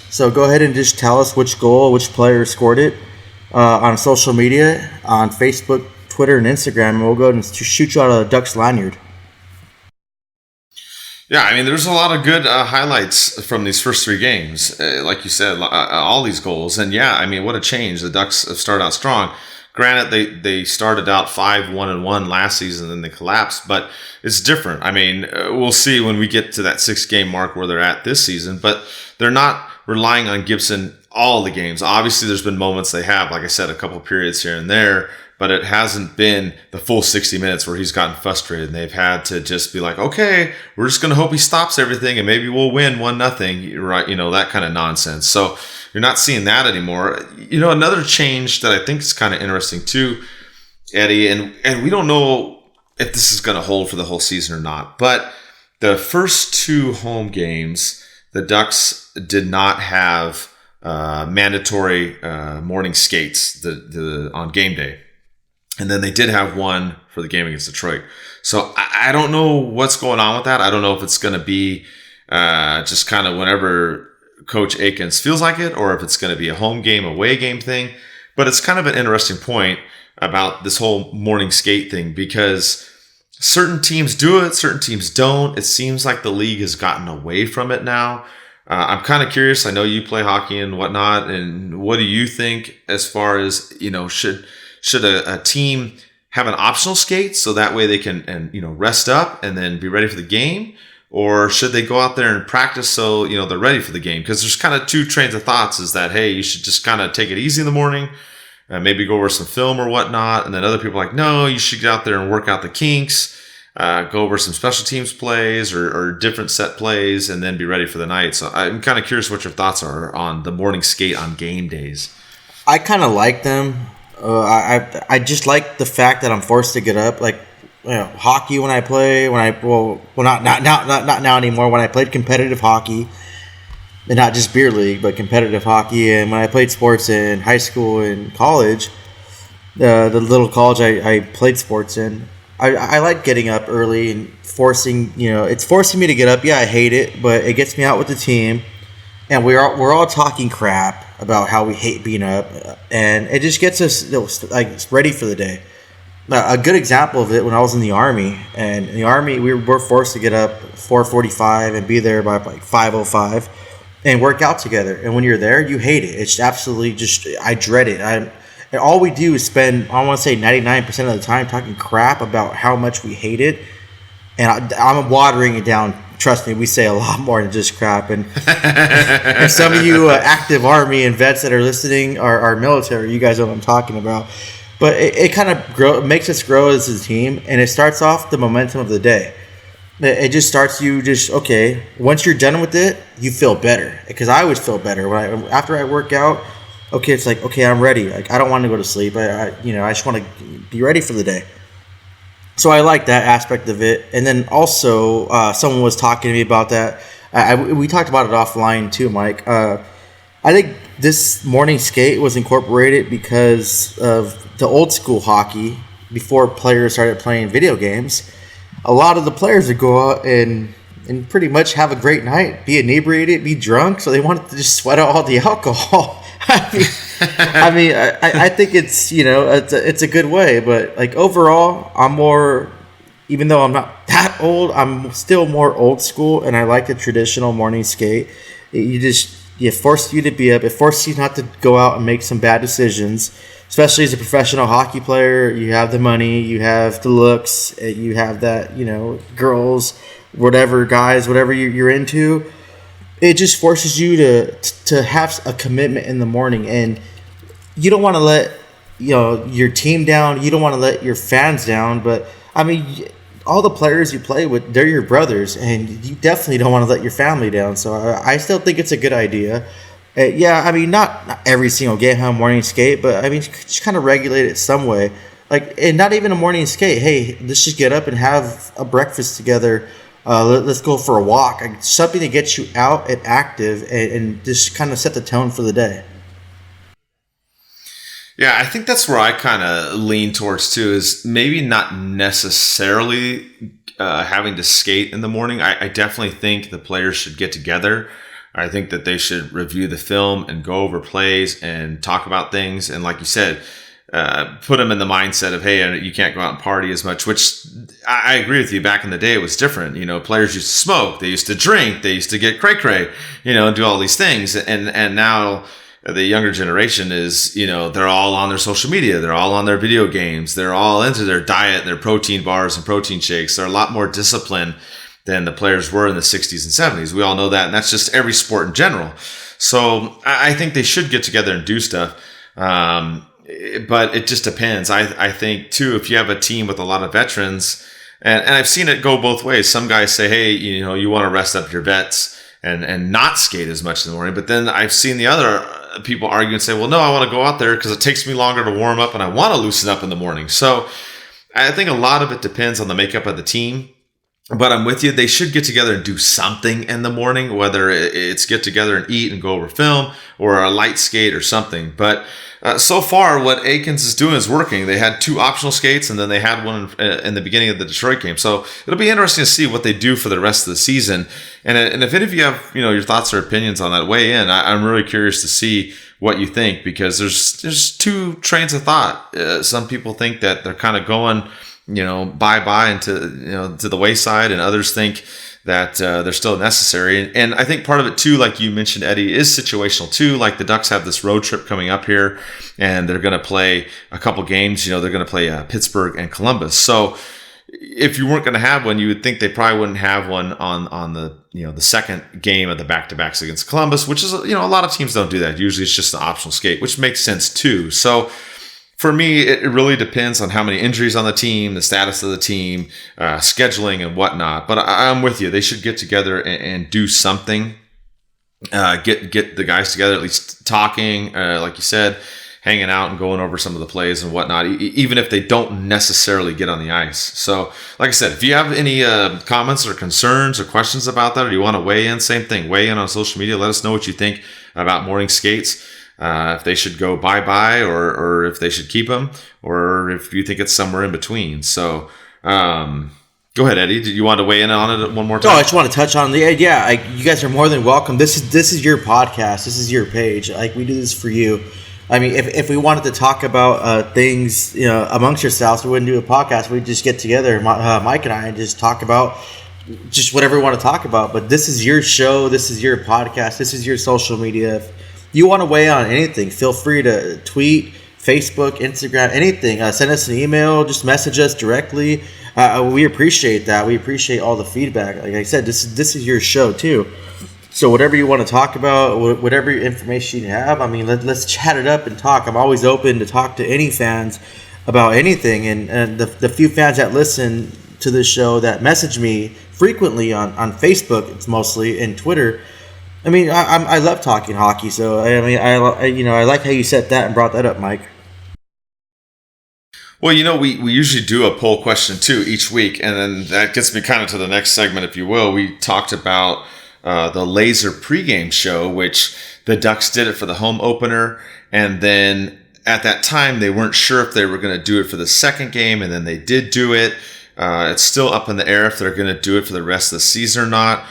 So go ahead and just tell us which goal, which player scored it. On social media, on Facebook, Twitter, and Instagram, and we'll go and shoot you out a Ducks lanyard. Yeah, I mean, there's a lot of good highlights from these first 3 games. Like you said, all these goals. And yeah, I mean, what a change. The Ducks have started out strong. Granted, they started out 5-1-1 last season, and then they collapsed, but it's different. I mean, we'll see when we get to that 6-game mark where they're at this season, but they're not relying on Gibson all the games. Obviously, there's been moments they have, like I said, a couple periods here and there, but it hasn't been the full 60 minutes where he's gotten frustrated, and they've had to just be like, okay, we're just going to hope he stops everything, and maybe we'll win 1-0, right? That kind of nonsense. So you're not seeing that anymore. Another change that I think is kind of interesting too, Eddie, and we don't know if this is going to hold for the whole season or not, but the first 2 home games, the Ducks did not have mandatory morning skates on game day. And then they did have one for the game against Detroit. So I don't know what's going on with that. I don't know if it's going to be just kind of whenever Coach Eakins feels like it, or if it's going to be a home game, away game thing. But it's kind of an interesting point about this whole morning skate thing, because certain teams do it, certain teams don't. It seems like the league has gotten away from it now. I'm kind of curious. I know you play hockey and whatnot, and what do you think as far as, should a team have an optional skate so that way they can rest up and then be ready for the game? Or should they go out there and practice so, they're ready for the game? Because there's kind of 2 trains of thoughts, is that, hey, you should just kind of take it easy in the morning, maybe go over some film or whatnot. And then other people are like, no, you should get out there and work out the kinks, go over some special teams plays or different set plays, and then be ready for the night. So I'm kind of curious what your thoughts are on the morning skate on game days. I kind of like them. I just like the fact that I'm forced to get up. Like, hockey not now anymore. When I played competitive hockey, and not just beer league, but competitive hockey, and when I played sports in high school and college, the little college I played sports in, I like getting up early and it's forcing me to get up. Yeah, I hate it, but it gets me out with the team, and we're all talking crap about how we hate being up, and it just gets us ready for the day. A good example of it, when I was in the Army, and in the Army we were forced to get up 4:45 and be there by 5:05 and work out together. And when you're there, you hate it. It's absolutely I dread it. And all we do is spend, I want to say 99% of the time talking crap about how much we hate it. And I'm watering it down trust me, we say a lot more than just crap. And if some of you active Army and vets that are listening are military, you guys know what I'm talking about. But it kind of makes us grow as a team, and it starts off the momentum of the day. It just starts you just, okay, once you're done with it, you feel better. Because I always feel better. After I work out, okay, it's like, okay, I'm ready. Like, I don't want to go to sleep. I just want to be ready for the day. So I like that aspect of it. And then also, someone was talking to me about that. We talked about it offline too, Mike. I think this morning skate was incorporated because of the old school hockey before players started playing video games. A lot of the players would go out and pretty much have a great night, be inebriated, be drunk, so they wanted to just sweat out all the alcohol. I think it's it's a good way, but like overall, I'm more, even though I'm not that old, I'm still more old school, and I like the traditional morning skate. It forces you to be up. It forces you not to go out and make some bad decisions, especially as a professional hockey player. You have the money, you have the looks, you have that, girls, whatever, guys, whatever you're into. It just forces you to have a commitment in the morning, and you don't want to let your team down. You don't want to let your fans down. But I mean, all the players you play with, they're your brothers, and you definitely don't want to let your family down. So I still think it's a good idea. Not every single game have a morning skate, but I mean, just kind of regulate it some way. Like, and not even a morning skate. Hey, let's just get up and have a breakfast together. Let's go for a walk. Something to get you out and active and just kind of set the tone for the day. Yeah, I think that's where I kind of lean towards too, is maybe not necessarily having to skate in the morning. I definitely think the players should get together. I think that they should review the film and go over plays and talk about things. And like you said, put them in the mindset of, hey, you can't go out and party as much, which I agree with you. Back in the day, it was different. Players used to smoke, they used to drink, they used to get cray-cray, and do all these things. And now the younger generation is, they're all on their social media, they're all on their video games, they're all into their diet, their protein bars and protein shakes. They're a lot more disciplined than the players were in the 60s and 70s. We all know that, and that's just every sport in general. So I think they should get together and do stuff. But it just depends. I think, too, if you have a team with a lot of veterans, and I've seen it go both ways. Some guys say, hey, you want to rest up your vets and not skate as much in the morning. But then I've seen the other people argue and say, well, no, I want to go out there because it takes me longer to warm up and I want to loosen up in the morning. So I think a lot of it depends on the makeup of the team. But I'm with you. They should get together and do something in the morning, whether it's get together and eat and go over film or a light skate or something. But so far, what Eakins is doing is working. They had 2 optional skates, and then they had one in the beginning of the Detroit game. So it'll be interesting to see what they do for the rest of the season. And if any of you have your thoughts or opinions on that, weigh in. I'm really curious to see what you think, because there's 2 trains of thought. Some people think that they're kind of going bye-bye into to the wayside, and others think that they're still necessary. And I think part of it too, like you mentioned, Eddie, is situational too. Like the Ducks have this road trip coming up here, and they're going to play a couple games. They're going to play Pittsburgh and Columbus. So if you weren't going to have one, you would think they probably wouldn't have one on the the second game of the back-to-backs against Columbus, which is a lot of teams don't do that. Usually it's just an optional skate, which makes sense too. So for me, it really depends on how many injuries on the team, the status of the team, scheduling and whatnot. But I'm with you. They should get together and do something. Get the guys together, at least talking, like you said, hanging out and going over some of the plays and whatnot, even if they don't necessarily get on the ice. So, like I said, if you have any comments or concerns or questions about that, or you want to weigh in, same thing, weigh in on social media. Let us know what you think about morning skates. If they should go bye-bye or if they should keep them, or if you think it's somewhere in between. So go ahead, Eddie. Did you want to weigh in on it one more time? No, I just want to touch on you guys are more than welcome. This is your podcast. This is your page. Like, we do this for you. I mean, if we wanted to talk about things amongst yourselves, we wouldn't do a podcast. We'd just get together, Mike and I, and just talk about just whatever we want to talk about. But this is your show. This is your podcast. This is your social media. You want to weigh on anything, feel free to tweet, Facebook, Instagram, anything. Send us an email. Just message us directly. We appreciate that. We appreciate all the feedback. Like I said, this is your show too. So whatever you want to talk about, whatever information you have, I mean, let's chat it up and talk. I'm always open to talk to any fans about anything. And the few fans that listen to this show that message me frequently on Facebook, it's mostly, and Twitter. I mean, I love talking hockey. So I mean, I like how you said that and brought that up, Mike. Well, we usually do a poll question too each week, and then that gets me kind of to the next segment, if you will. We talked about the Laser pregame show, which the Ducks did it for the home opener, and then at that time they weren't sure if they were going to do it for the second game, and then they did do it. It's still up in the air if they're going to do it for the rest of the season or not.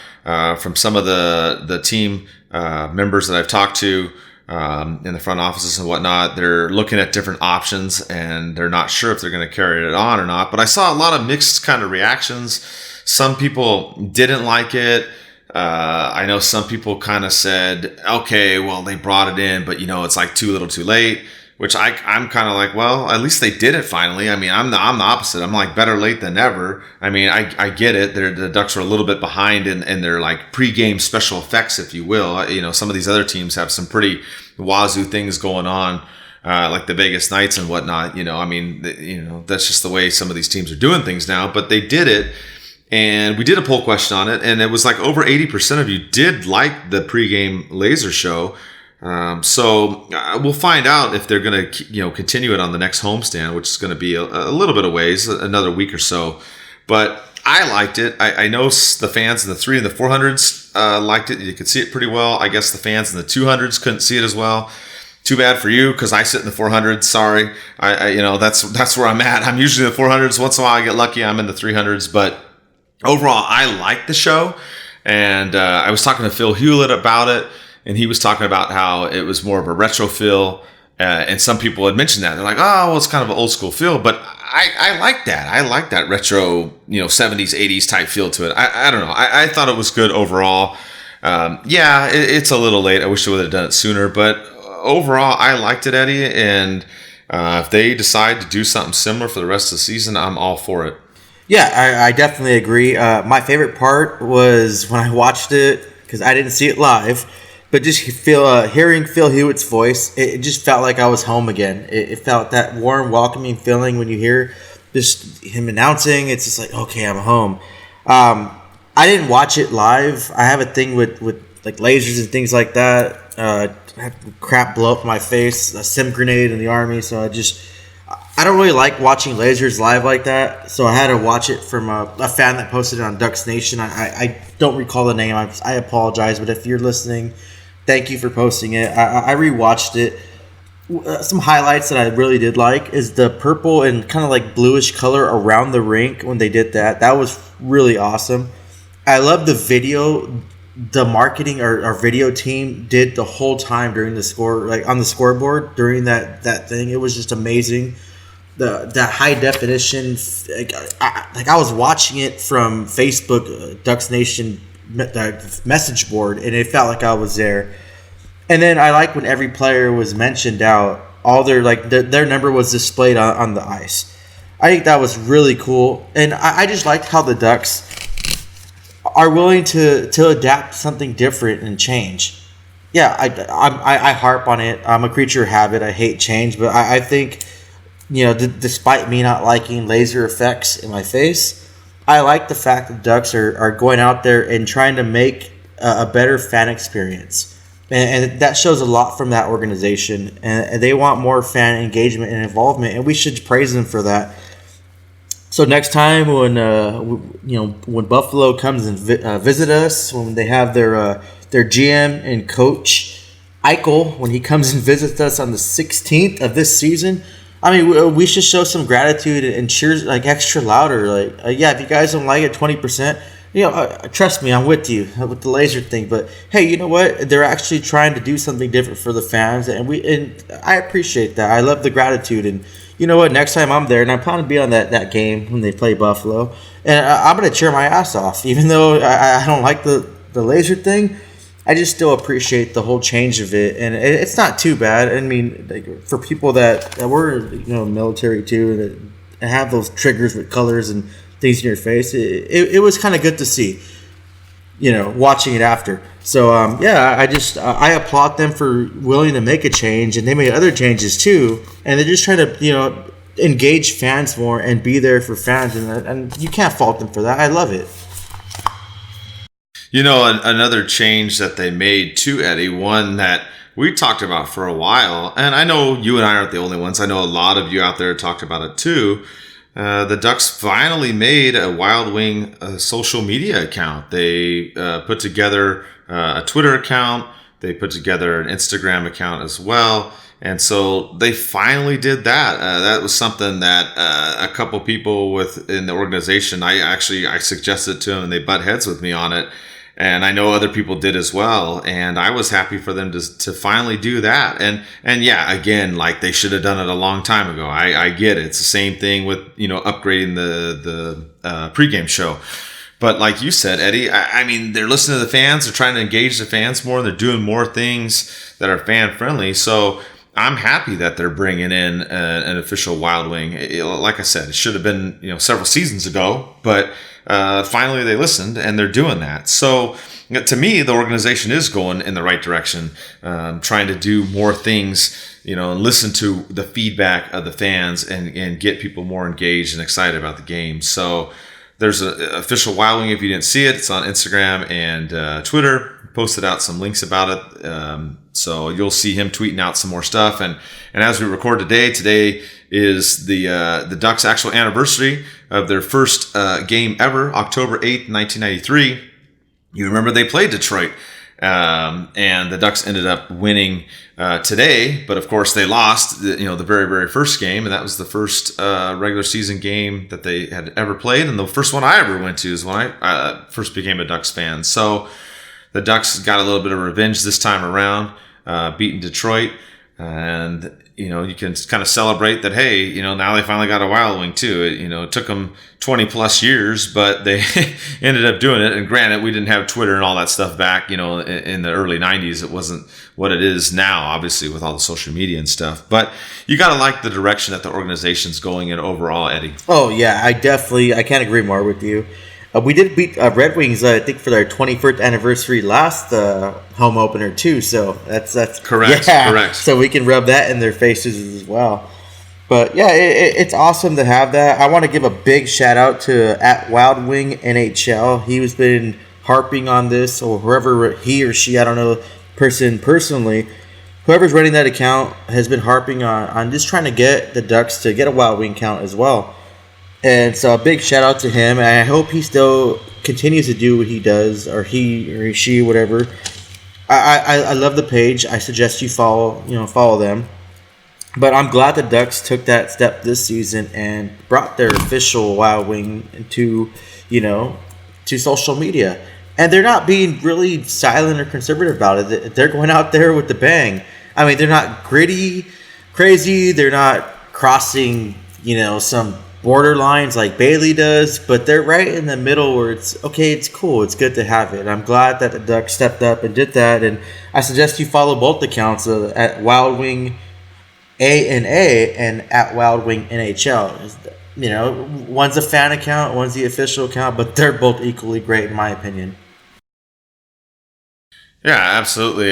From some of the team members that I've talked to in the front offices and whatnot, they're looking at different options, and they're not sure if they're going to carry it on or not. But I saw a lot of mixed kind of reactions. Some people didn't like it. I know some people kind of said, okay, well, they brought it in, but it's like too little too late, which I'm kind of like, well, at least they did it finally. I mean, I'm the opposite. I'm like, better late than never. I mean, I get it. The Ducks are a little bit behind in their like pregame special effects, if you will. Some of these other teams have some pretty wazoo things going on, like the Vegas Knights and whatnot. I mean, that's just the way some of these teams are doing things now, but they did it. And we did a poll question on it, and it was like over 80% of you did like the pregame laser show. So we'll find out if they're going to, continue it on the next homestand, which is going to be a little bit of ways, another week or so. But I liked it. I know the fans in the 300s and the 400s liked it. You could see it pretty well. I guess the fans in the 200s couldn't see it as well. Too bad for you, because I sit in the 400s. Sorry, that's where I'm at. I'm usually in the 400s. Once in a while, I get lucky. I'm in the 300s, but overall, I like the show, and I was talking to Phil Hewlett about it, and he was talking about how it was more of a retro feel, and some people had mentioned that. They're like, oh, well, it's kind of an old school feel, but I like that. I like that retro, 70s, 80s type feel to it. I don't know. I thought it was good overall. It's a little late. I wish they would have done it sooner, but overall, I liked it, Eddie, and if they decide to do something similar for the rest of the season, I'm all for it. Yeah, I definitely agree. My favorite part was when I watched it, because I didn't see it live, but just hearing Phil Hewitt's voice, it just felt like I was home again. It felt that warm, welcoming feeling when you hear just him announcing. It's just like, okay, I'm home. I didn't watch it live. I have a thing with like lasers and things like that. I had crap blow up my face, a sim grenade in the Army, so I don't really like watching lasers live like that, so I had to watch it from a fan that posted it on Ducks Nation. I don't recall the name. I apologize, but if you're listening, thank you for posting it. I rewatched it. Some highlights that I really did like is the purple and kind of like bluish color around the rink when they did that. That was really awesome. I love the video. The marketing our video team did the whole time during the score, like on the scoreboard during that thing. It was just amazing. That high definition, I was watching it from Facebook, Ducks Nation message board, and it felt like I was there. And then I like when every player was mentioned out, all their number was displayed on the ice. I think that was really cool, and I just liked how the Ducks are willing to adapt something different and change. Yeah, I harp on it. I'm a creature of habit. I hate change, but I think, despite me not liking laser effects in my face, I like the fact that Ducks are going out there and trying to make a better fan experience. And that shows a lot from that organization. And they want more fan engagement and involvement, and we should praise them for that. So next time when Buffalo comes and visit us, when they have their GM and coach Eichel, when he comes and visits us on the 16th of this season, I mean, we should show some gratitude and cheers like extra louder. Like, if you guys don't like it, 20%. Trust me, I'm with you with the laser thing. But hey, you know what? They're actually trying to do something different for the fans, and I appreciate that. I love the gratitude, and you know what? Next time I'm there, and I plan to be on that game when they play Buffalo, and I'm gonna cheer my ass off, even though I don't like the laser thing. I just still appreciate the whole change of it, and it's not too bad. I mean, like, for people that were military too, that have those triggers with colors and things in your face, it was kind of good to see, watching it after. So I applaud them for willing to make a change, and they made other changes too, and they're just trying to engage fans more and be there for fans, and you can't fault them for that. I love it. Another change that they made too, Eddie, one that we talked about for a while, and I know you and I aren't the only ones. I know a lot of you out there talked about it too. The Ducks finally made a Wild Wing social media account. They put together a Twitter account. They put together an Instagram account as well. And so they finally did that. That was something that a couple people within the organization, I suggested to them, and they butt heads with me on it. And I know other people did as well. And I was happy for them to finally do that. And yeah, again, like, they should have done it a long time ago. I get it. It's the same thing with, upgrading the pregame show. But like you said, Eddie, I mean, they're listening to the fans. They're trying to engage the fans more. They're doing more things that are fan friendly. So I'm happy that they're bringing in an official Wild Wing. Like I said, it should have been several seasons ago, but finally they listened, and they're doing that. So to me, the organization is going in the right direction, trying to do more things, and listen to the feedback of the fans and get people more engaged and excited about the game. So there's an official Wild Wing. If you didn't see it, it's on Instagram and Twitter. Posted out some links about it, so you'll see him tweeting out some more stuff. And as we record today is the Ducks' actual anniversary of their first game ever, October 8th, 1993. You remember they played Detroit, and the Ducks ended up winning today, but of course they lost the very, very first game, and that was the first regular season game that they had ever played, and the first one I ever went to is when I first became a Ducks fan. So the Ducks got a little bit of revenge this time around, beating Detroit, and you can kind of celebrate that. Hey, now they finally got a Wild Wing too. It took them 20 plus years, but they ended up doing it. And granted, we didn't have Twitter and all that stuff back, in the early 90s. It wasn't what it is now, obviously, with all the social media and stuff. But you got to like the direction that the organization's going in overall, Eddie. Oh yeah, I can't agree more with you. We did beat Red Wings, I think, for their 21st anniversary last home opener too. So that's correct. Yeah. Correct. So we can rub that in their faces as well. But yeah, it's awesome to have that. I want to give a big shout out to @WildWingNHL. He's been harping on this, or whoever he or she, I don't know, personally, whoever's running that account has been harping on just trying to get the Ducks to get a Wild Wing count as well. And so a big shout out to him, and I hope he still continues to do what he does, or he or she, whatever. I love the page. I suggest you follow them. But I'm glad the Ducks took that step this season and brought their official Wild Wing to social media. And they're not being really silent or conservative about it. They're going out there with the bang. I mean, they're not gritty, crazy. They're not crossing, some borderlines like Bailey does, but they're right in the middle where it's okay, it's cool, it's good to have it. I'm glad that the Ducks stepped up and did that, and I suggest you follow both accounts at Wild Wing ANA and at Wild Wing NHL. One's a fan account, one's the official account, but they're both equally great in my opinion. Yeah, absolutely.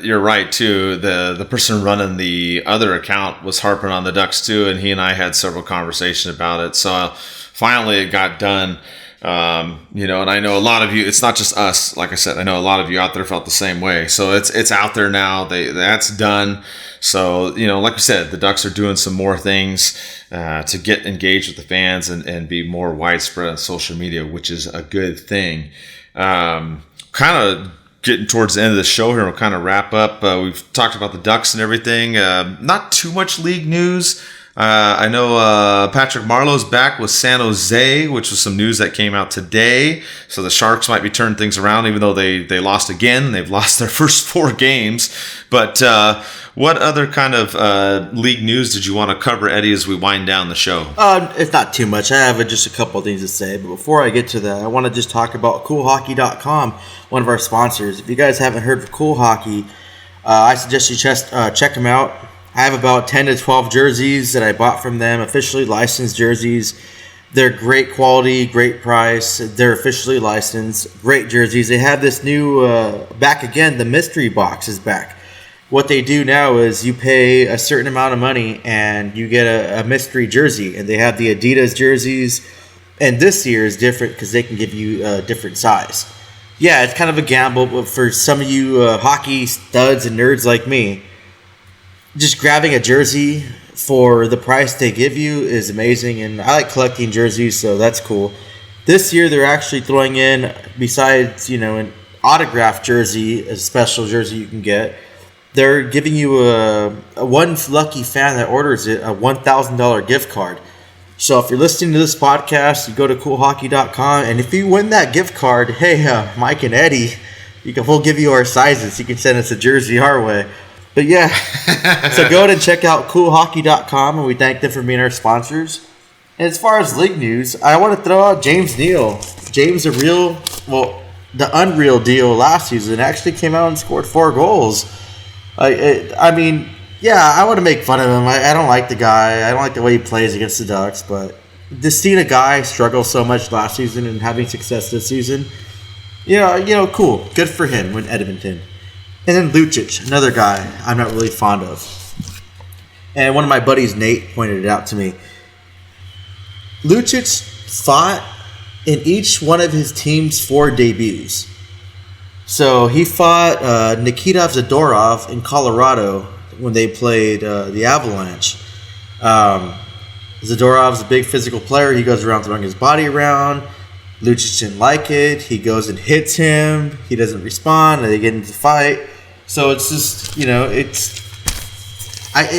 You're right too. The person running the other account was harping on the Ducks too, and he and I had several conversations about it. So finally, it got done. And I know a lot of you. It's not just us. Like I said, I know a lot of you out there felt the same way. So it's out there now. That's done. So like we said, the Ducks are doing some more things to get engaged with the fans and be more widespread on social media, which is a good thing. Kind of getting towards the end of the show here, we'll kind of wrap up. We've talked about the Ducks and everything. Not too much league news. I know Patrick Marleau's back with San Jose, which was some news that came out today. So the Sharks might be turning things around, even though they lost again. They've lost their first 4 games. But what other kind of league news did you want to cover, Eddie, as we wind down the show? It's not too much. I have just a couple of things to say. But before I get to that, I want to just talk about CoolHockey.com, one of our sponsors. If you guys haven't heard of Cool Hockey, I suggest you check them out. I have about 10 to 12 jerseys that I bought from them, officially licensed jerseys. They're great quality, great price. They're officially licensed, great jerseys. They have this new, back again, the mystery box is back. What they do now is you pay a certain amount of money and you get a mystery jersey. And they have the Adidas jerseys. And this year is different because they can give you a different size. Yeah, it's kind of a gamble, but for some of you hockey studs and nerds like me, just grabbing a jersey for the price they give you is amazing, and I like collecting jerseys, so that's cool. This year they're actually throwing in, besides an autographed jersey, a special jersey you can get, they're giving you a one lucky fan that orders it a $1,000 gift card. So if you're listening to this podcast, you go to CoolHockey.com, and if you win that gift card, hey, Mike and Eddie, we'll give you our sizes. You can send us a jersey our way. But yeah, so go ahead and check out CoolHockey.com, and we thank them for being our sponsors. And as far as league news, I want to throw out James Neal. James, the unreal deal last season, actually came out and scored 4 goals. I want to make fun of him. I don't like the guy. I don't like the way he plays against the Ducks. But just seeing a guy struggle so much last season and having success this season, cool. Good for him with Edmonton. And then Lucic, another guy I'm not really fond of. And one of my buddies, Nate, pointed it out to me. Lucic fought in each one of his team's 4 debuts. So he fought Nikita Zadorov in Colorado when they played the Avalanche. Zadorov's a big physical player. He goes around throwing his body around. Lucic didn't like it. He goes and hits him. He doesn't respond. And they get into the fight. So it's just, it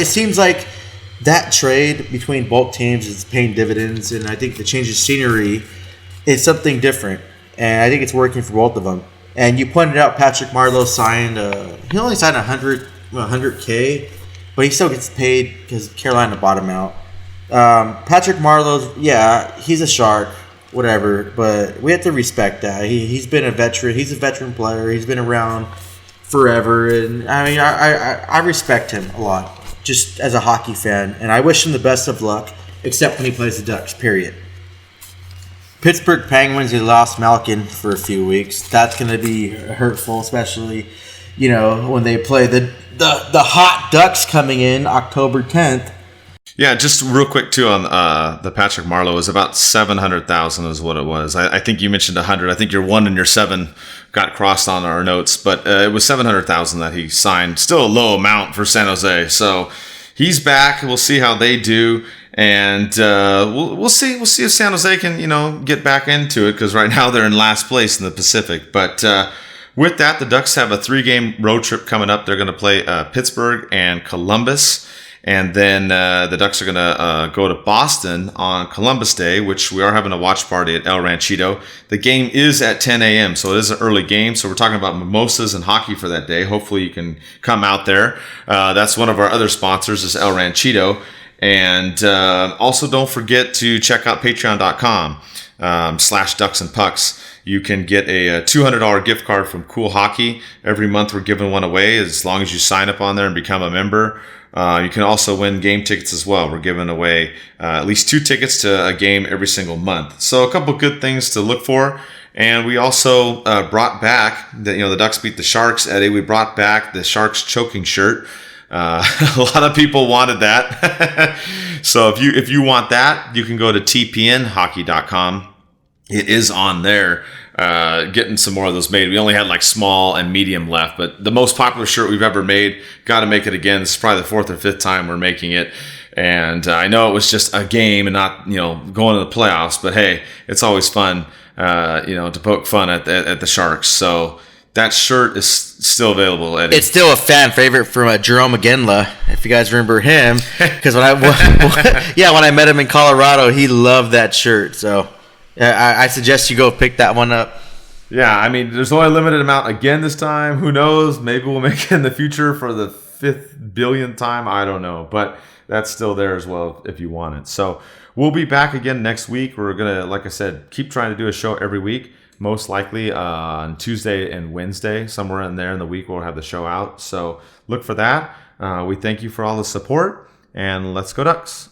seems like that trade between both teams is paying dividends. And I think the change of scenery is something different. And I think it's working for both of them. And you pointed out Patrick Marleau signed, he only signed $100K, but he still gets paid because Carolina bought him out. Patrick Marleau's, he's a Shark. Whatever, but we have to respect that. He's been a veteran. He's a veteran player. He's been around forever, and I respect him a lot, just as a hockey fan. And I wish him the best of luck, except when he plays the Ducks. Period. Pittsburgh Penguins, they lost Malkin for a few weeks. That's going to be hurtful, especially when they play the hot Ducks coming in October 10th. Yeah, just real quick too on the Patrick Marleau is about 700,000 is what it was. I think you mentioned 100. I think your 1 and your 7 got crossed on our notes, but it was 700,000 that he signed. Still a low amount for San Jose. So he's back. We'll see how they do, and we'll see if San Jose can get back into it, because right now they're in last place in the Pacific. But with that, the Ducks have a 3-game road trip coming up. They're going to play Pittsburgh and Columbus. And then the Ducks are going to go to Boston on Columbus Day, which we are having a watch party at El Ranchito. The game is at 10 a.m., so it is an early game. So we're talking about mimosas and hockey for that day. Hopefully you can come out there. That's one of our other sponsors is El Ranchito. And also don't forget to check out patreon.com /DucksNPucks. You can get a $200 gift card from Cool Hockey. Every month we're giving one away as long as you sign up on there and become a member. You can also win game tickets as well. We're giving away at least 2 tickets to a game every single month. So a couple good things to look for. And we also brought back, the Ducks beat the Sharks, Eddie. We brought back the Sharks choking shirt. A lot of people wanted that. So if you want that, you can go to tpnhockey.com. It is on there. Getting some more of those made. We only had like small and medium left, but the most popular shirt we've ever made. Got to make it again. This is probably the 4th or 5th time we're making it. And I know it was just a game and not, going to the playoffs, but hey, it's always fun, to poke fun at the Sharks. So That shirt is still available, Eddie. It's still a fan favorite from Jerome Aginla, if you guys remember him. Because when I met him in Colorado, he loved that shirt. So I suggest you go pick that one up. Yeah, I mean, there's only a limited amount again this time. Who knows? Maybe we'll make it in the future for the 5th billionth time. I don't know. But that's still there as well if you want it. So we'll be back again next week. We're going to, like I said, keep trying to do a show every week. Most likely on Tuesday and Wednesday, somewhere in there in the week, we'll have the show out. So look for that. We thank you for all the support, and let's go Ducks.